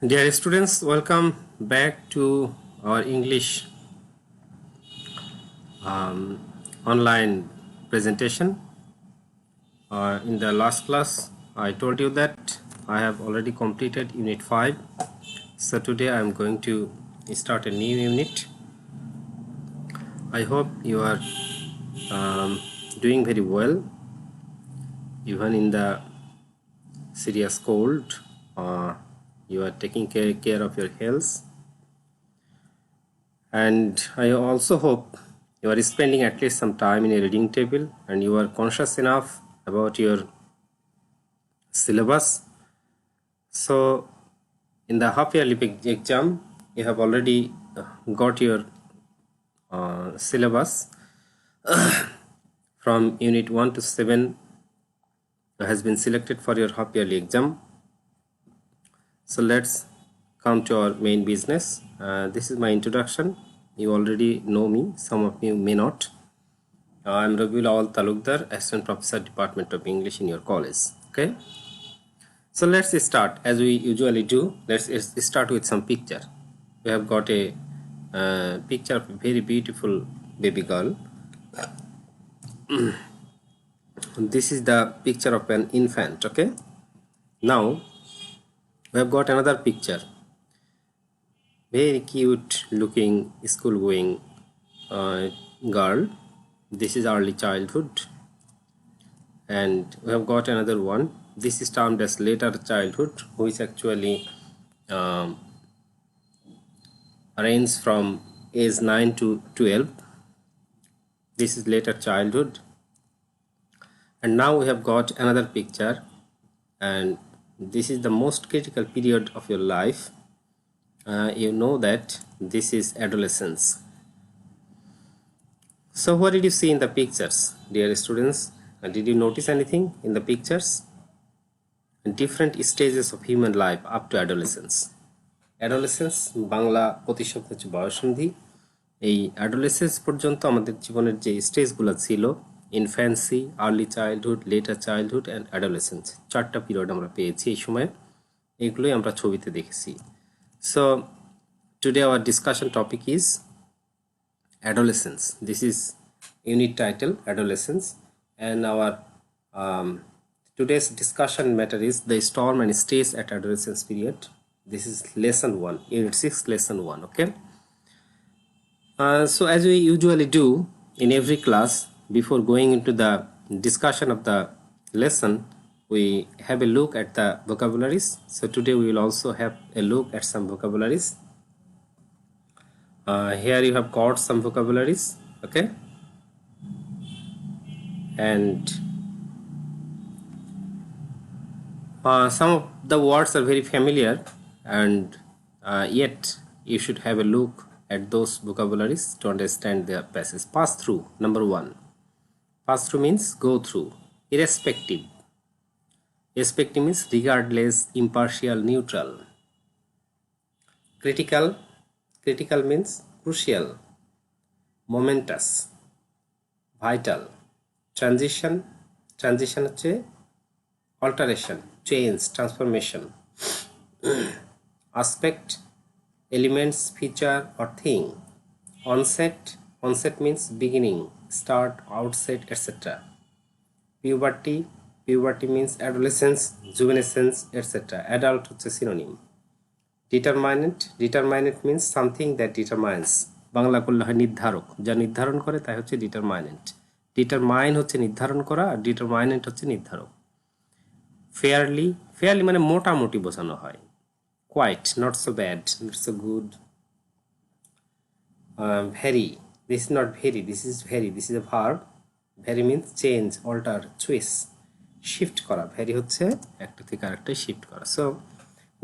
Dear students, welcome back to our English online presentation. In the last class, I told you that I have already completed Unit 5. So today I am going to start a new unit. I hope you are doing very well, even in the serious cold. You are taking care of your health. And I also hope you are spending at least some time in a reading table and you are conscious enough about your syllabus. So in the half yearly exam, you have already got your syllabus from unit 1 to 7 has been selected for your half yearly exam. So let's come to our main business. This is my introduction. You already know me, some of you may not. I'm Rabiul Awal Talukdar, Assistant Professor, Department of English in your college. Okay. So let's start as we usually do. Let's start with some picture. We have got a picture of a very beautiful baby girl. This is the picture of an infant. Okay. Now we have got another picture. Very cute looking school going girl. This is early childhood. And we have got another one. This is termed as later childhood, which actually ranges from age 9 to 12. This is later childhood. And now we have got another picture, and this is the most critical period of your life. You know that this is adolescence. So what did you see in the pictures, dear students? Did you notice anything in the pictures? Different stages of human life up to adolescence. Adolescence Bangla প্রতিশব্দ হচ্ছে বয়ঃসন্ধি। এই adolescence পর্যন্ত আমাদের জীবনের যে স্টেজগুলো ছিল, infancy, early childhood, letter childhood and adolescence, চারটা period আমরা পেয়েছি এই সময়ে। এগুলোই আমরা ছবিতে দেখেছি। So today our discussion topic is adolescence. This is unit title, adolescence, and our today's discussion matter is the storm and stage at adolescence period. This is lesson 1, unit 6, lesson 1. Okay. So as we usually do in every class, before going into the discussion of the lesson, we have a look at the vocabularies. So today we will also have a look at some vocabularies. Here you have got some vocabularies. Okay. And some of the words are very familiar, and yet you should have a look at those vocabularies to understand their passage. Pass through, number 1. Pass through means go through. Irrespective. Irrespective means regardless, impartial, neutral. Critical. Critical means crucial, momentous, vital. Transition. Transition হচ্ছে alteration, change, transformation. Aspect, elements, feature or thing. Onset. Onset means beginning, start, outset, etc. Puberty. Puberty means adolescence, juvenescence, etc. Adult হচ্ছে synonym. Determinant. Determinant means something that determines. Bangla করলে হয় নির্ধারক, যা নির্ধারণ করে তাই হচ্ছে ডিটারমাইনেন্ট। ডিটারমাইন হচ্ছে নির্ধারণ করা, আর ডিটারমাইনেন্ট হচ্ছে নির্ধারক। ফেয়ারলি, ফেয়ারলি মানে মোটামুটি বোঝানো হয়। Quite, not so bad, not so good. Vary, this is not very, this is vary, this is a verb. Vary means change, alter, switch, shift করা। ভেরি হচ্ছে একটা থেকে আরেকটায় শিফট করা। So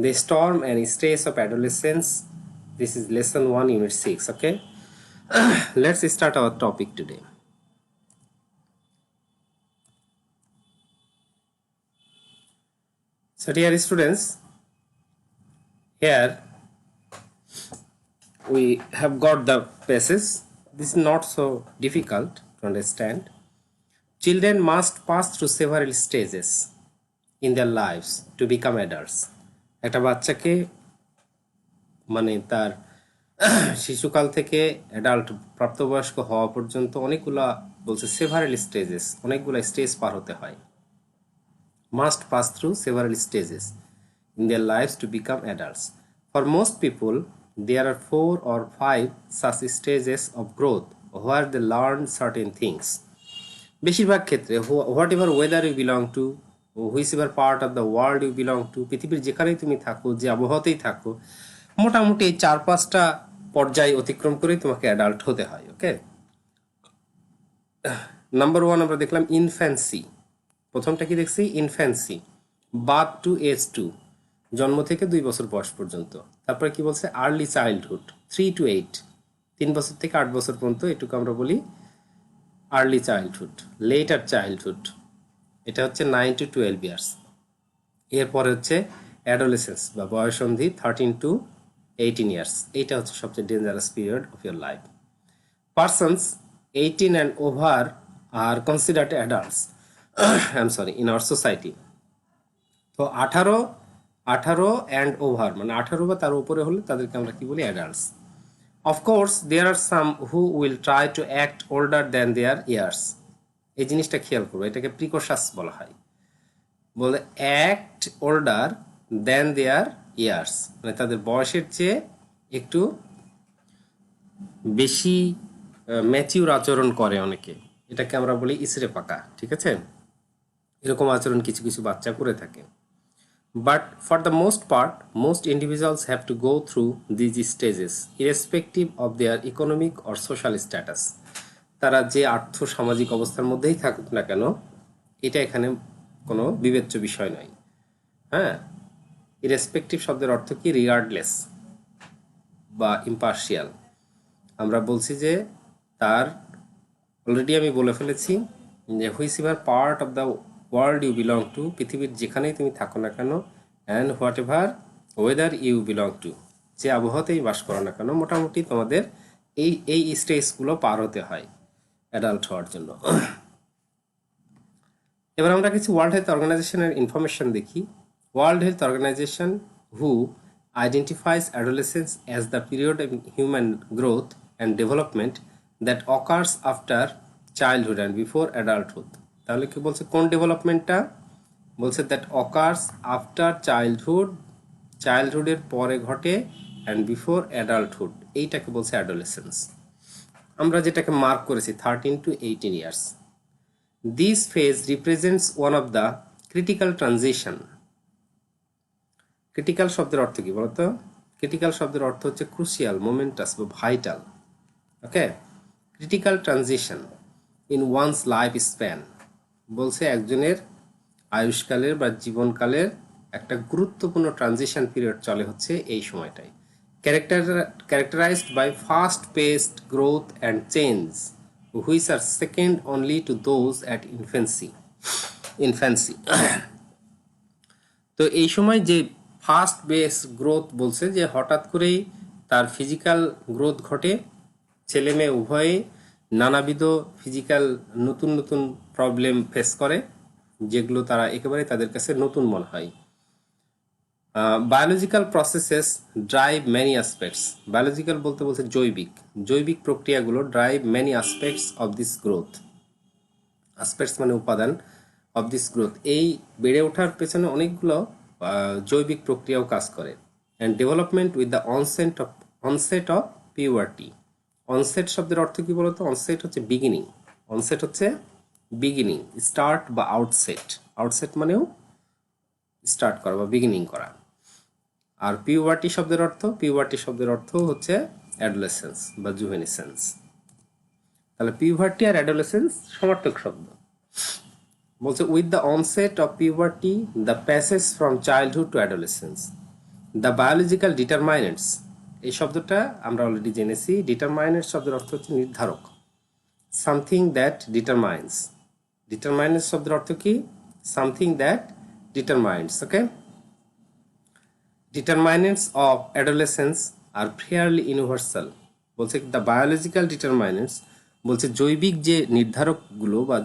the storm and stress of adolescence. This is lesson 1, unit 6. Okay. Let's start our topic today. So dear students, here we have got the passage. This is not so difficult to understand. Children must pass through several stages in their lives to become adults. একটা বাচ্চাকে মানে তার শিশুকাল থেকে adult প্রাপ্তবয়স্ক হওয়া পর্যন্ত অনেকগুলা বলছে সেভারাল স্টেজেস, অনেকগুলা স্টেজ পার হতে হয়। Must pass through several stages in their lives to become adults. For most people, there are 4 or 5 such stages of growth where they learn certain things. বেশিরভাগ ক্ষেত্রে whatever weather you belong to, whichever part of the world you belong to, পৃথিবীর যেখানেই তুমি থাকো, যে আবহাওয়াতেই থাকো, মোটামুটি এই 4-5টা পর্যায় অতিক্রম করেই তোমাকে অ্যাডাল্ট হতে হয়। ওকে, নাম্বার 1 আমরা দেখলাম ইনফ্যান্সি। প্রথমটা কি দেখছি? ইনফ্যান্সি, বার্থ টু এজ 2, জন্ম থেকে 2 বছর বয়স পর্যন্ত। তারপরে কি বলছে? আর্লি চাইল্ডহুড 3 to 8, 3 বছর থেকে 8 বছর পর্যন্ত, এটুকু আমরা বলি আর্লি চাইল্ডহুড। লেটার চাইল্ডহুড, এটা হচ্ছে 9 to 12 ইয়ার্স। এরপরে হচ্ছে অ্যাডোলেসেন্স বা বয়সন্ধি 13 to 18 ইয়ার্স। এইটা হচ্ছে সবচেয়ে dangerous period of your life. Persons 18 and over are considered adults I'm sorry in our society. তো 18 and over মানে 18 বা তার উপরে হলে তাদেরকে আমরা কি বলি? Adults. Of course there are some who will try to act older than their years. এই জিনিসটা খেয়াল করবো, এটাকে প্রিকশাস বলা হয়। বলে অ্যাক্ট ওল্ডার দেন দেয়ার ইয়ার্স, মানে তাদের বয়সের চেয়ে একটু বেশি ম্যাচিউর আচরণ করে অনেকে, এটাকে আমরা বলি ইসরে পাকা। ঠিক আছে, এরকম আচরণ কিছু কিছু বাচ্চা করে থাকে। But for the most part most individuals have to go through these stages irrespective of their economic or social status. তারা যে আর্থ সামাজিক অবস্থার মধ্যেই থাকুক না কেন, এটা এখানে কোনো বিবেচ্য বিষয় নয়। হ্যাঁ, ইরেসপেক্টিভ শব্দের অর্থ কি? রিগার্ডলেস বা ইম্পার্শিয়াল। আমরা বলছি যে তার অলরেডি আমি বলে ফেলেছি যে whichever part of the world you belong to, পৃথিবীর যেখানেই তুমি থাকো না কেন, and whatever weather you belong to, যে আবহাওয়াতেই বাস করো না কেন, মোটামুটি তোমাদের এই স্টেজগুলো পার হতে হয় অ্যাডাল্ট হওয়ার জন্য। এবার আমরা কিছু ওয়ার্ল্ড হেলথ অর্গানাইজেশনের ইনফরমেশন দেখি। World health organisation who identifies adolescence as the period of human growth and development that occurs after childhood and before adulthood. তাহলে কি বলছে? কোন ডেভেলপমেন্টটা বলছে? দ্যাট অকার্স আফটার চাইল্ডহুড, চাইল্ডহুডের পরে ঘটে, অ্যান্ড বিফোর অ্যাডাল্টহুড, এইটাকে বলছে অ্যাডোলেসেন্স। আমরা যেটাকে মার্ক করেছি 13 to 18 years. This phase represents one of the critical transition. Critical শব্দের অর্থ কি বলতো? ক্রিটিক্যাল শব্দের অর্থ হচ্ছে ক্রুশিয়াল, মোমেন্টাস বা vital. Okay, critical transition in one's life span, বলছে একজনের আয়ুষ্কালের বা জীবনকালের একটা গুরুত্বপূর্ণ ট্রানজিশন পিরিয়ড চলে হচ্ছে এই সময়টাই। Characterized by fast paced growth and change which are second only to those at infancy. তো এই সময় যে ফাস্ট বেস গ্রোথ বলছে যে হঠাৎ করেই তার ফিজিক্যাল গ্রোথ ঘটে, ছেলে মেয়ে উভয়ে নানাবিধ ফিজিক্যাল নতুন নতুন প্রবলেম ফেস করে, যেগুলো তারা একেবারে তাদের কাছে নতুন মনে হয়। Biological processes drive many aspects, biological বলতে বলছে জৈবিক প্রক্রিয়াগুলো drive many aspects of this growth. Aspects মানে উপাদান, অফ দিস গ্রোথ, এই বেড়ে ওঠার পেছনে অনেকগুলো জৈবিক প্রক্রিয়াও কাজ করে। And development with the onset of puberty. Onset শব্দের অর্থ কি বলতো? অনসেট হচ্ছে বিগিনিং, অনসেট হচ্ছে বিগিনিং, স্টার্ট বা আউটসেট। আউটসেট মানেও স্টার্ট করা বা বিগিনিং করা। আর পিউবার্টি শব্দের অর্থ হচ্ছে অ্যাডোলেসেন্স বা জুভেনিসেন্স। তাহলে পিউবার্টি আর অ্যাডোলেসেন্স সমার্থক শব্দ। বলছে with the onset of puberty the passage from childhood to adolescence the biological determinants. এই শব্দটা আমরা অলরেডি জেনেছি। ডিটারমাইনেন্ট শব্দের অর্থ হচ্ছে নির্ধারক, সামথিং দ্যাট ডিটারমাইন্স। ডিটারমাইনেন্ট শব্দের অর্থ কি? Something that determines. Okay, determinants of adolescence are fairly universal. বলছে দ্য বায়োলজিক্যাল ডিটারমাইনেন্টস, বলছে জৈবিক যে নির্ধারকগুলো বা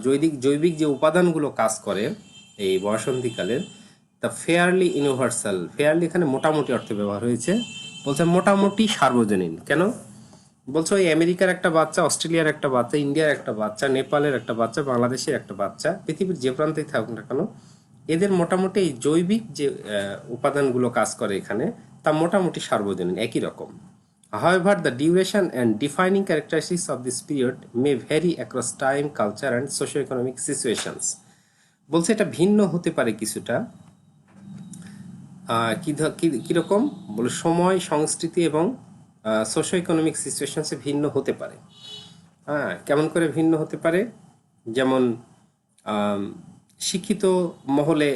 জৈবিক যে উপাদানগুলো কাজ করে এই বয়সন্ধিকালের, দ্য ফেয়ারলি ইউনিভার্সাল। ফেয়ারলি এখানে মোটামুটি অর্থে ব্যবহার হয়েছে, বলছে মোটামুটি সার্বজনীন। কেন বলছো? ওই আমেরিকার একটা বাচ্চা, অস্ট্রেলিয়ার একটা বাচ্চা, ইন্ডিয়ার একটা বাচ্চা, নেপালের একটা বাচ্চা, বাংলাদেশের একটা বাচ্চা, পৃথিবীর যে প্রান্তেই থাকুক না কেন, এদের মোটামুটি এই জৈবিক যে উপাদানগুলো কাজ করে এখানে, তা মোটামুটি সার্বজনীন, একই রকম। However, the duration and defining characteristics of this period may vary across time, culture, and socio-economic situations. বলছে এটা ভিন্ন হতে পারে কিছুটা। কিরকম বলে, সময়, সংস্কৃতি এবং সোশ্യോ ইকোনমিক সিচুয়েশনসে ভিন্ন হতে পারে। হ্যাঁ, কেমন করে ভিন্ন হতে পারে? যেমন শিক্ষিত মহলে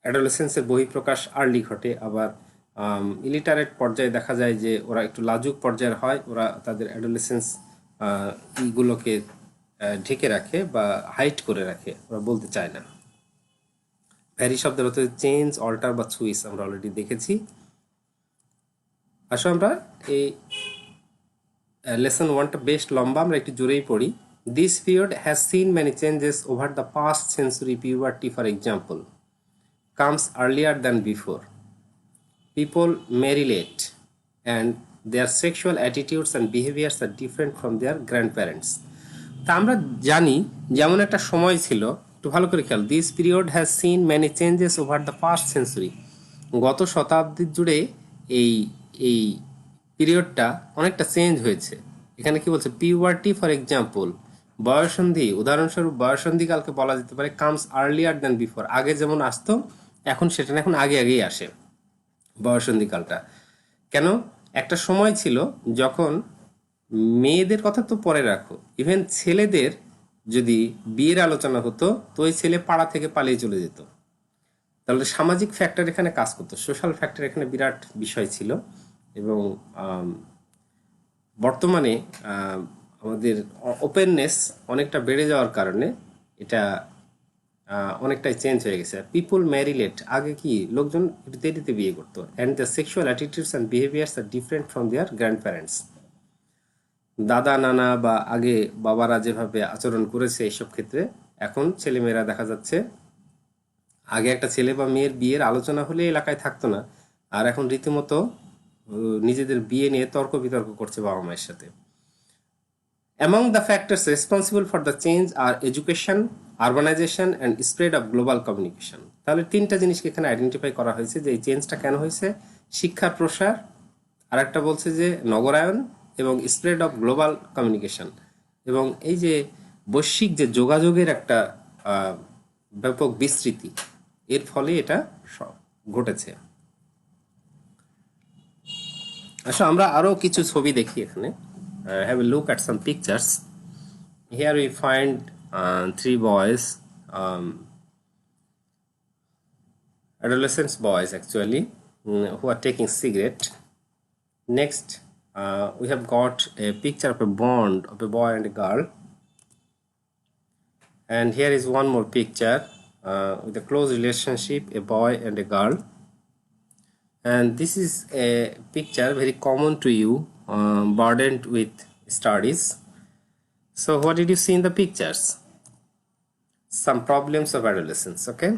অ্যাডোলেসেন্সের বহিঃপ্রকাশ আর্লি ঘটে, আবার ইলিটারেট পর্যায়ে দেখা যায় যে ওরা একটু লাজুক পর্যায়ের হয়, ওরা তাদের অ্যাডোলেসেন্স ইগুলোকে ঢেকে রাখে বা হাইট করে রাখে, ওরা বলতে চায় না। ভ্যারি শব্দের অর্থ চেঞ্জ, অল্টার বা সুইচ, আমরা অলরেডি দেখেছি। আসলে আমরা এই লেসন 1টা বেশ লম্বা, আমরা একটু জোরেই পড়ি। This period has seen many changes over the past century. Puberty, for example, comes earlier than before. People marry late, and their sexual attitudes and behaviors are different from their grandparents. তা আমরা জানি যেমন একটা সময় ছিল, একটু ভালো করে খেয়াল, this period has seen many changes over the past century. গত শতাব্দী জুড়ে এই এই পিরিয়ডটা অনেকটা চেঞ্জ হয়েছে। এখানে কি বলছে? পিউবার্টি, ফর এক্সাম্পল, বয়সন্ধি, উদাহরণস্বরূপ বয়সন্ধিকালকে বলা যেতে পারে কামস আর্লিয়ার দ্যান বিফোর। আগে যেমন আসতো এখন সেটা না, এখন আগে আগেই আসে বয়সন্ধিকালটা। কেন? একটা সময় ছিল যখন মেয়েদের কথা তো পরে রাখো, ইভেন ছেলেদের যদি বিয়ের আলোচনা হতো তো ওই ছেলে পাড়া থেকে পালিয়ে চলে যেত। তাহলে সামাজিক ফ্যাক্টর এখানে কাজ করতো, সোশ্যাল ফ্যাক্টর এখানে বিরাট বিষয় ছিল। এবং বর্তমানে আমাদের ওপেননেস অনেকটা বেড়ে যাওয়ার কারণে এটা অনেকটাই চেঞ্জ হয়ে গেছে। পিপল ম্যারি লেট, আগে কি লোকজন একটু দেরিতে বিয়ে করতো। And the sexual attitudes and behaviours are different from their grandparents. দাদা নানা বা আগে বাবারা যেভাবে আচরণ করেছে এইসব ক্ষেত্রে এখন ছেলেমেয়েরা দেখা যাচ্ছে, আগে একটা ছেলে বা মেয়ের বিয়ের আলোচনা হলে এলাকায় থাকতো না, আর এখন রীতিমতো নিজেদের বিয়ে নিয়ে তর্ক বিতর্ক করছে বাবা মায়ের সাথে। Among the factors responsible for the change are education, urbanization and spread of global communication. তাহলে তিনটা জিনিসকে এখানে আইডেন্টিফাই করা হয়েছে যে এই চেঞ্জটা কেন হয়েছে। শিক্ষার প্রসার, আর একটা বলছে যে নগরায়ন, এবং স্প্রেড অফ গ্লোবাল কমিউনিকেশন, এবং এই যে বৈশ্বিক যে যোগাযোগের একটা ব্যাপক বিস্তৃতি, এর ফলে এটা ঘটেছে। আসলে আমরা আরো কিছু ছবি দেখি এখানে। Have a look at some pictures. Here we find three boys, adolescent boys actually, who are taking cigarette. Next, we have got a picture of a bond of a boy and a girl. And here is one more picture with a close relationship, a boy and a girl. And this is a picture very common to you, burdened with studies. So what did you see in the pictures? Some problems of adolescence, okay?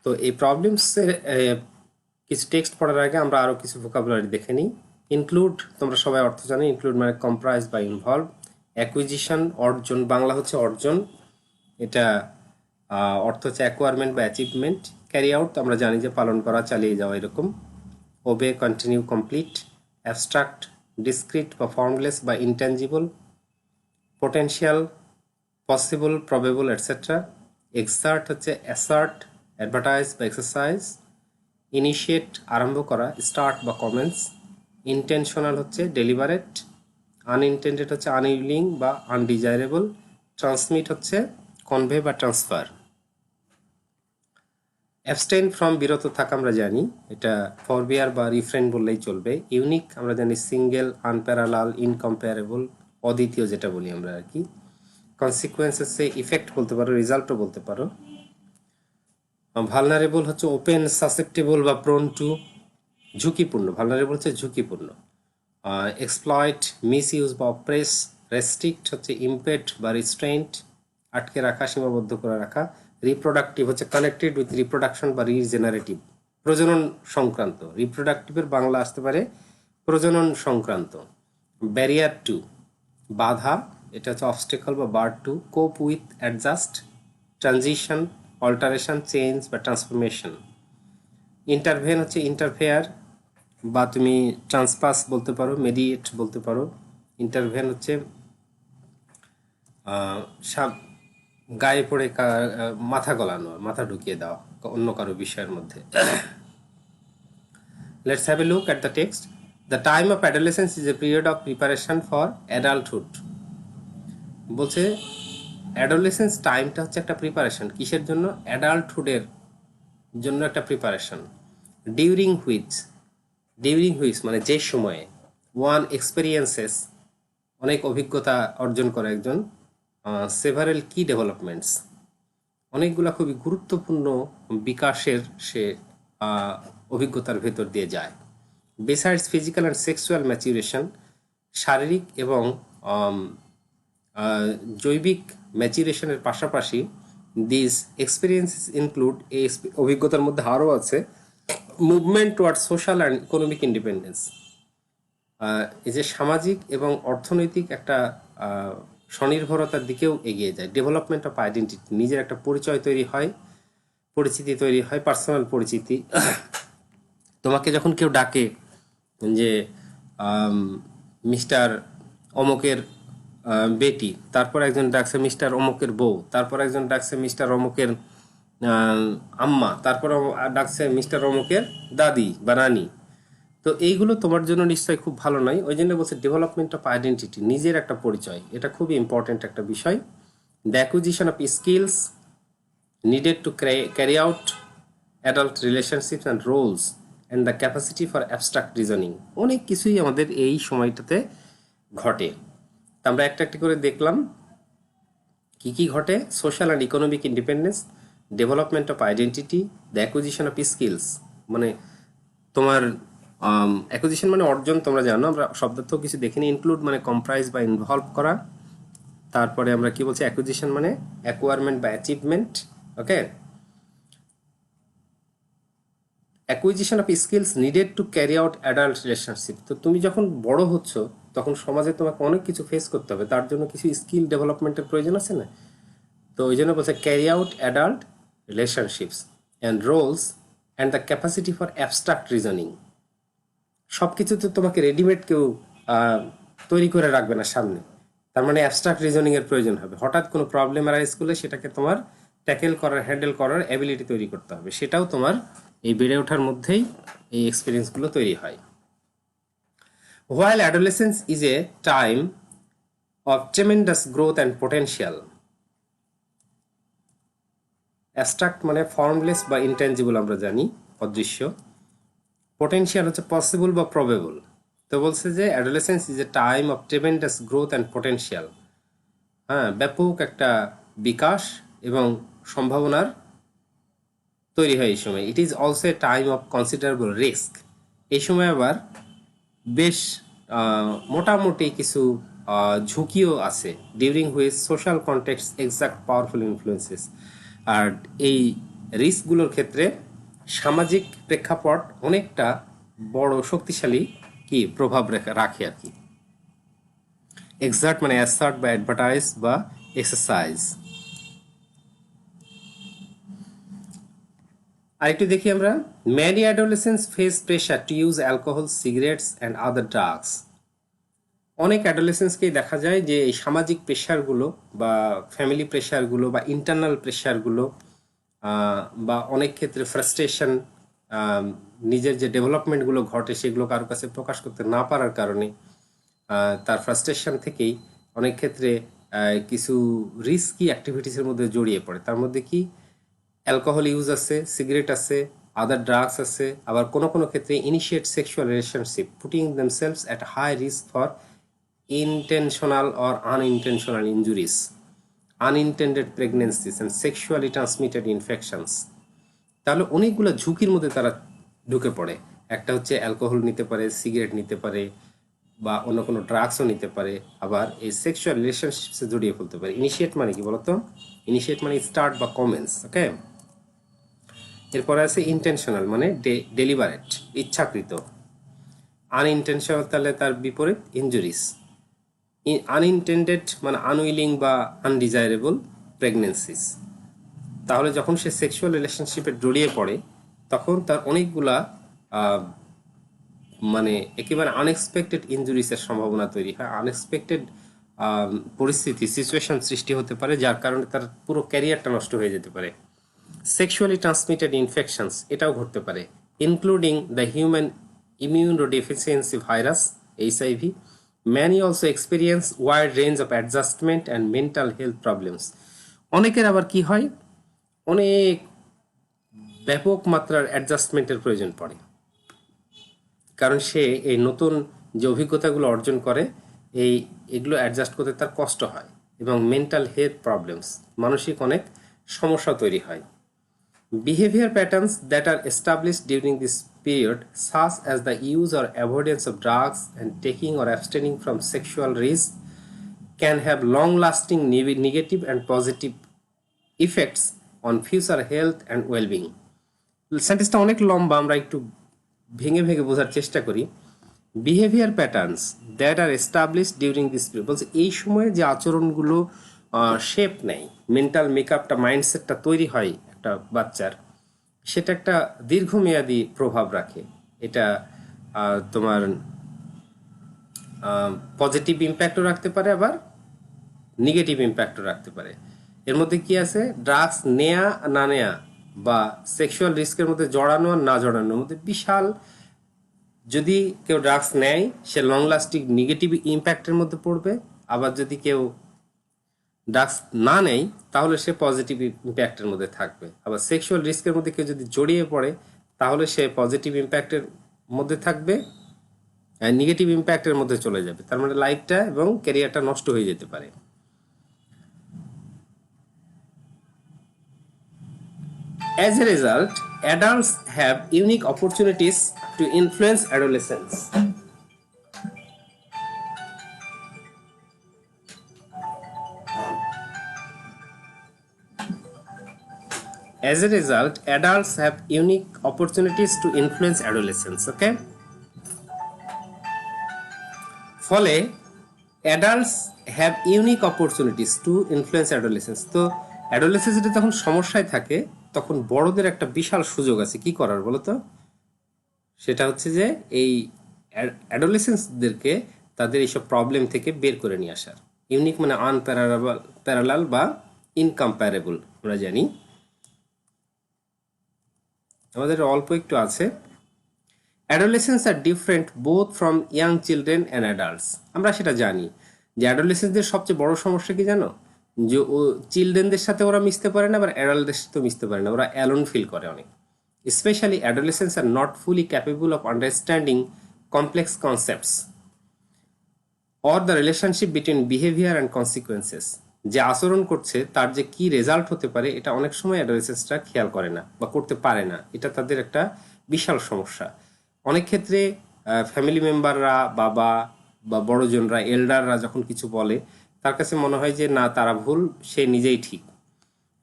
তো এই প্রবলেমসের কিছু text পড়ার আগে আমরা আরও কিছু vocabulary দেখে নিই। ইনক্লুড, তোমরা সবাই অর্থ জানো, ইনক্লুড মানে কম্প্রাইজ বা ইনভলভ। অ্যাকুইজিশন, অর্জন, বাংলা হচ্ছে অর্জন, এটা অর্থ হচ্ছে অ্যাকোয়ারমেন্ট বা অ্যাচিভমেন্ট। ক্যারি আউট আমরা জানি যে পালন করা, চালিয়ে যাওয়া এরকম। ওবে, কন্টিনিউ, কমপ্লিট। অ্যাবস্ট্রাক্ট, ডিসক্রিট বা ফর্মলেস বা intangible. Potential, possible, probable, etcetera. Excerpt হচ্ছে অ্যাসার্ট, অ্যাডভার্টাইজ বা এক্সারসাইজ। ইনিশিয়েট, আরম্ভ করা, স্টার্ট বা কমেন্স। ইন্টেনশনাল হচ্ছে ডেলিভারেট। আনইনটেন্ডেড হচ্ছে আনউইলিং বা আনডিজায়ারেবল। ট্রান্সমিট হচ্ছে কনভে বা ট্রান্সফার। অ্যাবস্টেইন ফ্রম, বিরত থাকা আমরা জানি, এটা ফরবিয়ার বা রিফ্রেন বললেই চলবে। ইউনিক আমরা জানি সিঙ্গেল, আনপ্যারালাল, ইনকম্পেয়ারেবল, অদ্বিতীয় যেটা বলি আমরা আর কি। কনসিকুয়েন্স হচ্ছে ইফেক্ট বলতে পারো, রেজাল্টও বলতে পারো। ভালনারেবল হচ্ছে ওপেন, সাসেপ্টেবল বা প্রোন টু, ঝুঁকিপূর্ণ। ভালনারেবল হচ্ছে ঝুঁকিপূর্ণ। এক্সপ্লয়েট, মিস ইউজ বা অপ্রেস। রেস্ট্রিক্ট হচ্ছে ইমপেড বা রিস্ট্রেন্ট, আটকে রাখা, সীমাবদ্ধ করে রাখা। রিপ্রোডাক্টিভ হচ্ছে কানেক্টেড উইথ রিপ্রোডাকশন বা রিজেনারেটিভ, প্রজনন সংক্রান্ত। রিপ্রোডাক্টিভের বাংলা আসতে পারে প্রজনন সংক্রান্ত। ব্যারিয়ার টু বাধা, এটা হচ্ছে অবস্টেকল বা bar to. Cope with, adjust, transition, alteration, change বা ট্রান্সফরমেশন। ইন্টারভেন হচ্ছে ইন্টারফেয়ার বা তুমি ট্রান্সপাস বলতে পারো, মেডিয়েট বলতে পারো। ইন্টারভেন হচ্ছে গায়ে পড়ে মাথা গলানো, মাথা ঢুকিয়ে দেওয়া অন্য কারো বিষয়ের মধ্যে। Let's have a look at the text. The time of adolescence is a period of preparation for adulthood. বলছে অ্যাডোলেসেন্স টাইমটা হচ্ছে একটা প্রিপারেশন, কিসের জন্য? অ্যাডাল্টহুডের জন্য একটা প্রিপারেশন। ডিউরিং হুইচ মানে যে সময়ে ওয়ান এক্সপেরিয়েন্সেস অনেক অভিজ্ঞতা অর্জন করে একজন, সেভারেল কি ডেভেলপমেন্টস অনেকগুলা খুবই গুরুত্বপূর্ণ বিকাশের সে অভিজ্ঞতার ভেতর দিয়ে যায়। Besides physical and sexual maturation, শারীরিক এবং জৈবিক ম্যাচুরেশনের পাশাপাশি দিস এক্সপিরিয়েন্সেস ইনক্লুড, এই অভিজ্ঞতার মধ্যে আরও আছে movement toward social and economic independence, এই যে সামাজিক এবং অর্থনৈতিক একটা স্বনির্ভরতার দিকেও এগিয়ে যায়। ডেভেলপমেন্ট অফ আইডেন্টিটি, নিজের একটা পরিচয় তৈরি হয়, পরিচিতি তৈরি হয়, পার্সোনাল পরিচিতি। তোমাকে যখন কেউ ডাকে যে মিস্টার অমকের বেটি, তারপর একজন ডাকছে মিস্টার অমকের বউ, তারপর একজন ডাকছে মিস্টার অমকের আম্মা, তারপর ডাকছে মিস্টার অমকের দাদি বা নানি, তো এইগুলো তোমার জন্য নিশ্চয়ই খুব ভালো নয়। ওই জন্য বলছে ডেভেলপমেন্ট অফ আইডেন্টিটি, নিজের একটা পরিচয়, এটা খুবই ইম্পর্টেন্ট একটা বিষয়। The acquisition of skills needed to carry out adult relationships and roles and the capacity for abstract reasoning, অনেক কিছুই আমাদের এই সময়টাতে ঘটে। তা আমরা একটা একটা করে দেখলাম কি কি ঘটে। Social and economic independence, development of identity, the acquisition of skills মানে তোমার অ্যাকুইজিশন মানে অর্জন, তোমরা জানো, আমরা শব্দার্থ কিছু দেখিনি। ইনক্লুড মানে কম্প্রাইজ বা ইনভলভ করা। তারপরে আমরা কি বলছি, অ্যাকুইজিশন মানে অ্যাকোয়ারমেন্ট বা achievement. Okay, acquisition of skills needed to carry out adult relationship, তো তুমি যখন বড় হচ্ছ তখন সমাজে তোমাকে অনেক কিছু ফেস করতে হবে, তার জন্য কিছু স্কিল ডেভেলপমেন্টের প্রয়োজন আছে না? তো ওই জন্য বলছে carry out adult relationships and roles and the capacity for abstract reasoning. সব কিছুতে তোমাকে রেডিমেড কেউ তৈরি করে রাখবে না সামনে, তার মানে অ্যাবস্ট্রাক্ট রিজনিংয়ের প্রয়োজন হবে। হঠাৎ কোনো প্রবলেম আরাইজ করলে সেটাকে তোমার ট্যাকেল করার, হ্যান্ডেল করার অ্যাবিলিটি তৈরি করতে হবে, সেটাও তোমার এই বেড়ে ওঠার মধ্যেই এই এক্সপিরিয়েন্সগুলো তৈরি হয়। While adolescence is a time of tremendous growth and potential, abstract মানে ফর্মলেস বা ইনটেনজিবল, আমরা জানি অদৃশ্য। পোটেনশিয়াল হচ্ছে পসিবল বা প্রবেবল। তো বলছে যে adolescence is a time of tremendous growth and potential, হ্যাঁ, ব্যাপক একটা বিকাশ এবং সম্ভাবনার তৈরি হয় এই সময়। It is also a time of considerable risk, এই সময় আবার বেশ মোটামুটি কিছু ঝুঁকিও আছে। During which social context exert powerful influences, আর এই রিস্কগুলোর ক্ষেত্রে সামাজিক প্রেক্ষাপট অনেকটা বড় শক্তিশালী কি প্রভাব রাখে আর কি। এক্সাক্ট মানে অ্যাসার্ট বা অ্যাডভার্টাইজ বা এক্সারসাইজ। আরেকটু দেখি আমরা, many adolescents face pressure to use alcohol, cigarettes and other drugs. অনেক অ্যাডোলেসেন্সকেই দেখা যায় যে এই সামাজিক প্রেশারগুলো বা ফ্যামিলি প্রেশারগুলো বা ইন্টারনাল প্রেশারগুলো বা অনেক ক্ষেত্রে ফ্রাস্ট্রেশন, নিজের যে ডেভেলপমেন্টগুলো ঘটে সেগুলো কারোর কাছে প্রকাশ করতে না পারার কারণে তার ফ্রাস্ট্রেশন থেকেই অনেক ক্ষেত্রে কিছু রিস্কি অ্যাক্টিভিটিসের মধ্যে জড়িয়ে পড়ে। তার মধ্যে কি অ্যালকোহল ইউজ আছে, সিগারেট আছে, আদার ড্রাগস আছে, আবার কোনো কোনো ক্ষেত্রে initiate sexual relationship putting themselves at high risk for intentional or unintentional injuries, unintended pregnancies and sexually transmitted infections। তাহলে অনেকগুলো ঝুঁকির মধ্যে তারা ঢুকে পড়ে। একটা হচ্ছে অ্যালকোহল নিতে পারে, সিগারেট নিতে পারে, বা অন্য কোনো ড্রাগসও নিতে পারে, আবার এই সেক্সুয়াল রিলেশনশিপসে জড়িয়ে ফেলতে পারে। ইনিশিয়েট মানে কি বলতো, ইনিশিয়েট মানে স্টার্ট বা কমেন্স, ওকে। এরপরে আছে ইন্টেনশনাল মানে ডেলিবারেট, ইচ্ছাকৃত। আনইনটেনশনাল তাহলে তার বিপরীত ইনজুরিস। আনইনটেন্ডেড মানে আনউইলিং বা আনডিজায়ারেবল প্রেগনেন্সিস। তাহলে যখন সে সেক্সুয়াল রিলেশনশিপে জড়িয়ে পড়ে তখন তার অনেকগুলা মানে একেবারে আনএক্সপেক্টেড ইনজুরিসের সম্ভাবনা তৈরি হয়, আনএক্সপেক্টেড পরিস্থিতি সিচুয়েশন সৃষ্টি হতে পারে, যার কারণে তার পুরো ক্যারিয়ারটা নষ্ট হয়ে যেতে পারে। সেক্সুয়ালি ট্রান্সমিটেড ইনফেকশনস এটাও ঘটতে পারে, including the human immunodeficiency virus HIV. Many also experience wide range of adjustment and mental health problems. অনেকের আবার কি হয়, অনেক ব্যাপক মাত্রার অ্যাডজাস্টমেন্টের প্রয়োজন পড়ে, কারণ সে এই নতুন যে অভিজ্ঞতাগুলো অর্জন করে এগুলো অ্যাডজাস্ট করতে তার কষ্ট হয়, এবং মেন্টাল হেলথ প্রবলেমস মানসিক অনেক সমস্যা তৈরি হয়। Behavior patterns that are established during this period, such as the use or avoidance of drugs and taking or abstaining from sexual risk, can have long-lasting negative and positive effects on future health and well-being. সেন্টেন্সটা অনেক লম্বা, আমরা একটু ভেঙে ভেঙে বোঝার চেষ্টা করি। Behaviour patterns that are established during this period, বলছে এই সময়ে যে আচরণগুলো শেপ নেয়, মেন্টাল মেকআপটা, মাইন্ডসেটটা তৈরি হয় একটা বাচ্চার, সেটা একটা দীর্ঘমেয়াদী প্রভাব রাখে। এটা তোমার পজিটিভ ইম্প্যাক্টও রাখতে পারে, আবার নেগেটিভ ইম্প্যাক্টও রাখতে পারে। এর মধ্যে কি আছে, ড্রাগস নেয়া না নেয়া বা সেক্সুয়াল রিস্কের মধ্যে জড়ানো আর না জড়ানোর মধ্যে বিশাল, যদি কেউ ড্রাগস নেয় সে লং লাস্টিং নেগেটিভ ইম্প্যাক্টের মধ্যে পড়বে, আবার যদি কেউ ড্রাগস না নেয় তাহলে সে পজিটিভ ইম্প্যাক্টের মধ্যে থাকবে। আবার সেক্সুয়াল রিস্কের মধ্যে কেউ যদি জড়িয়ে পড়ে তাহলে সে পজিটিভ ইম্প্যাক্টের মধ্যে থাকবে, নেগেটিভ ইম্প্যাক্টের মধ্যে চলে যাবে। তার মানে লাইফটা এবং ক্যারিয়ারটা নষ্ট হয়ে যেতে পারে। As a result, adults have unique opportunities to influence adolescents. As a result, adults have unique opportunities to influence adolescents. Okay? ফলে adults have unique opportunities to influence adolescents. তো adolescents যদি তখন সমস্যায় থাকে তখন বড়দের একটা বিশাল সুযোগ আছে কি করার বলো তো, সেটা হচ্ছে যে এই অ্যাডোলেসেন্সদেরকে তাদের এইসব প্রবলেম থেকে বের করে নিয়ে আসার। ইউনিক মানে আনপ্যারালাল বা ইনকম্পারেবল, আমরা জানি। আমাদের অল্প একটু আছে। Adolescents are different both from young children and adults. আমরা সেটা জানি যে অ্যাডোলেসেন্সদের সবচেয়ে বড় সমস্যা কি জানো, যে ও চিলড্রেনদের সাথে ওরা মিশতে পারে না, আবার অ্যাডাল্টদের সাথে মিশতে পারে না, ওরা অ্যালোন ফিল করে অনেক। Especially adolescents are not fully capable of understanding complex concepts or the relationship between behavior and consequences. যে আচরণ করছে তার যে কি রেজাল্ট হতে পারে এটা অনেক সময় অ্যাডোলেসেন্সরা খেয়াল করে না বা করতে পারে না, এটা তাদের একটা বিশাল সমস্যা। অনেক ক্ষেত্রে ফ্যামিলি মেম্বাররা, বাবা বা বড়জনরা, এল্ডাররা যখন কিছু বলে তার কাছে মনে হয় যে না তারা ভুল, সে নিজেই ঠিক।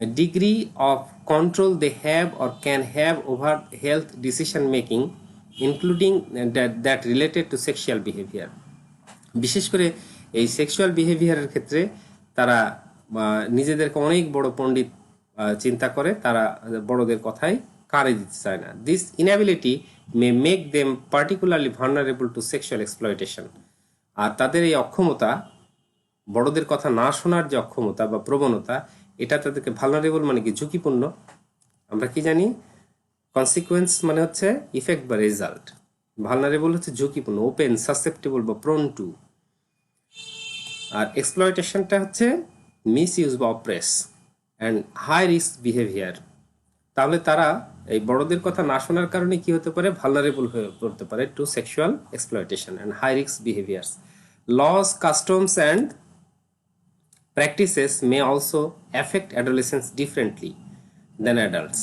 Degree of control they have or can have over health decision making, including that related to sexual behavior. বিশেষ করে এই সেক্সুয়াল বিহেভিয়ারের ক্ষেত্রে তারা নিজেদেরকে অনেক বড় পণ্ডিত চিন্তা করে, তারা বড়দের কথায় কানে দিতে চায় না। This inability may make them particularly vulnerable to sexual exploitation. আর তাদের এই অক্ষমতা, বড়দের কথা না শোনার যে অক্ষমতা বা প্রবণতা, এটা তাদেরকে ভালনারেবল মানে কি ঝুঁকিপূর্ণ। আমরা কি জানি, কনসিকুয়েন্স মানে হচ্ছে ইফেক্ট বা রেজাল্ট, ভালনারেবল হচ্ছে ঝুঁকিপূর্ণ, ওপেন, সাসেপ্টেবল বা প্রোন টু। আর এক্সপ্লয়টেশনটা হচ্ছে মিস ইউজ বা oppress and high risk behaviour. তাহলে তারা এই বড়দের কথা না শোনার কারণে কি হতে পারে, ভালনারেবল হয়ে পড়তে পারে to sexual exploitation and high risk behaviours. Laws, customs and practices may also affect adolescents differently than adults.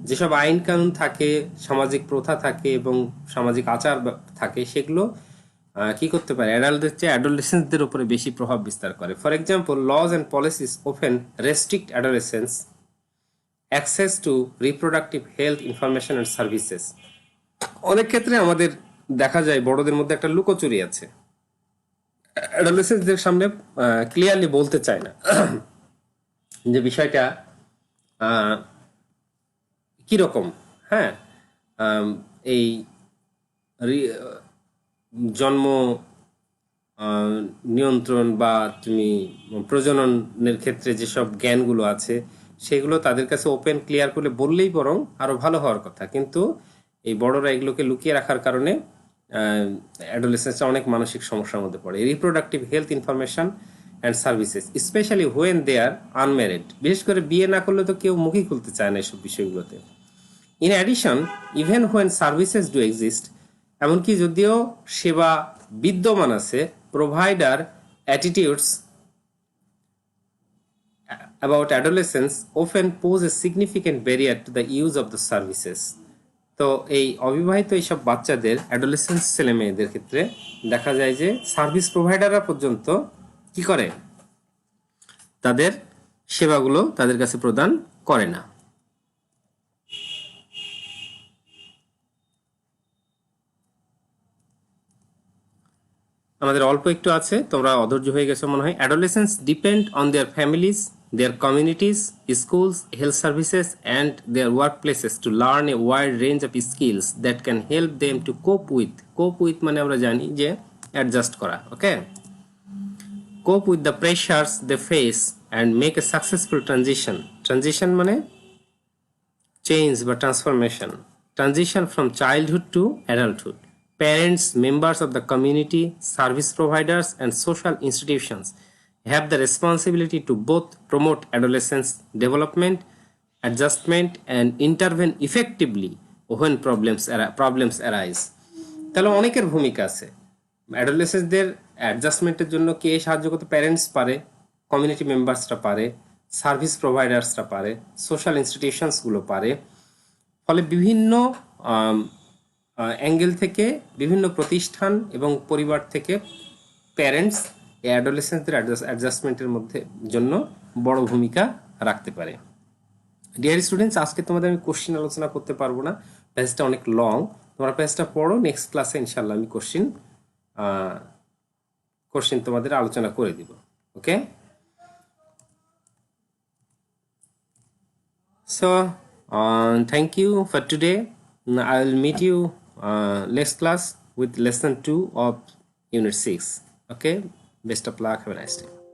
যেসব আইন কানুন থাকে, সামাজিক প্রথা থাকে এবং সামাজিক আচার থাকে, সেগুলো কি করতে পারে, অ্যাডাল্টদের চেয়ে অ্যাডোলেসেন্সদের উপরে বেশি প্রভাব বিস্তার করে। For example, laws and policies often restrict adolescents access to reproductive health information and services. অনেক ক্ষেত্রে আমাদের দেখা যায় বড়দের মধ্যে একটা লুকোচুরি আছে, অ্যাডোলেসেন্সদের সামনে ক্লিয়ারলি বলতে চায় না যে বিষয়টা কীরকম। হ্যাঁ, এই জন্ম নিয়ন্ত্রণ বা তুমি প্রজননের ক্ষেত্রে যেসব জ্ঞানগুলো আছে সেগুলো তাদের কাছে ওপেন ক্লিয়ার করলে বললেই বরং আরও ভালো হওয়ার কথা, কিন্তু এই বড়রা এগুলোকে লুকিয়ে রাখার কারণে অ্যাডোলেসেন্সরা অনেক মানসিক সমস্যার মধ্যে পড়ে। Reproductive health information and services especially when they are unmarried, বিশেষ করে বিয়ে না করলে তো কেউ মুখই খুলতে চায় না এসব বিষয়গুলোতে। In addition, even when services do exist, এমনকি যদিও সেবা বিদ্যমান আছে, provider attitudes about adolescence often pose a significant barrier to the use of the services. তো এই অবিবাহিত এইসব বাচ্চাদের অ্যাডোলেসেন্স ছেলে মেয়েদের ক্ষেত্রে দেখা যায় যে সার্ভিস প্রোভাইডাররা পর্যন্ত কি করে, তাদের সেবাগুলো তাদের কাছে প্রদান করে না। আমাদের অল্প একটু আছে, তোমরা অধৈর্য হয়ে গেছো মনে হয়। Adolescence depend on their families, their communities, schools, health services, and their workplaces to learn a wide range of skills that can help them to cope with মানে আমরা জানি যে অ্যাডজাস্ট করা, ওকে, cope with the pressures they face and make a successful transition মানে change বা transition from childhood to adulthood. Parents, members of the community, service providers, and social institutions have the responsibility to both promote adolescence development, adjustment, and intervene effectively when problems arise. তাহলে অনেকের ভূমিকা আছে। অ্যাডোলেসেন্সদের অ্যাডজাস্টমেন্টের জন্য কে সাহায্য করতে, parents পারে, community মেম্বার্সরা পারে, service প্রোভাইডার্সরা পারে, সোশ্যাল ইনস্টিটিউশনসগুলো পারে। ফলে বিভিন্ন অ্যাঙ্গেল থেকে বিভিন্ন প্রতিষ্ঠান এবং পরিবার থেকে প্যারেন্টস এই অ্যাডোলেসেন্সদের অ্যাডজাস্টমেন্টের মধ্যে জন্য বড় ভূমিকা রাখতে পারে। ডিয়ার স্টুডেন্টস, আজকে তোমাদের আমি কোশ্চিন আলোচনা করতে পারবো না, পেজটা অনেক লং, তোমরা পেজটা পড়ো, নেক্সট ক্লাসে ইনশাল্লাহ আমি কোশ্চিন তোমাদের আলোচনা করে দিব, okay. So thank you for today. I will meet you next class with lesson 2 of unit 6. Okay, best of luck, have a nice day.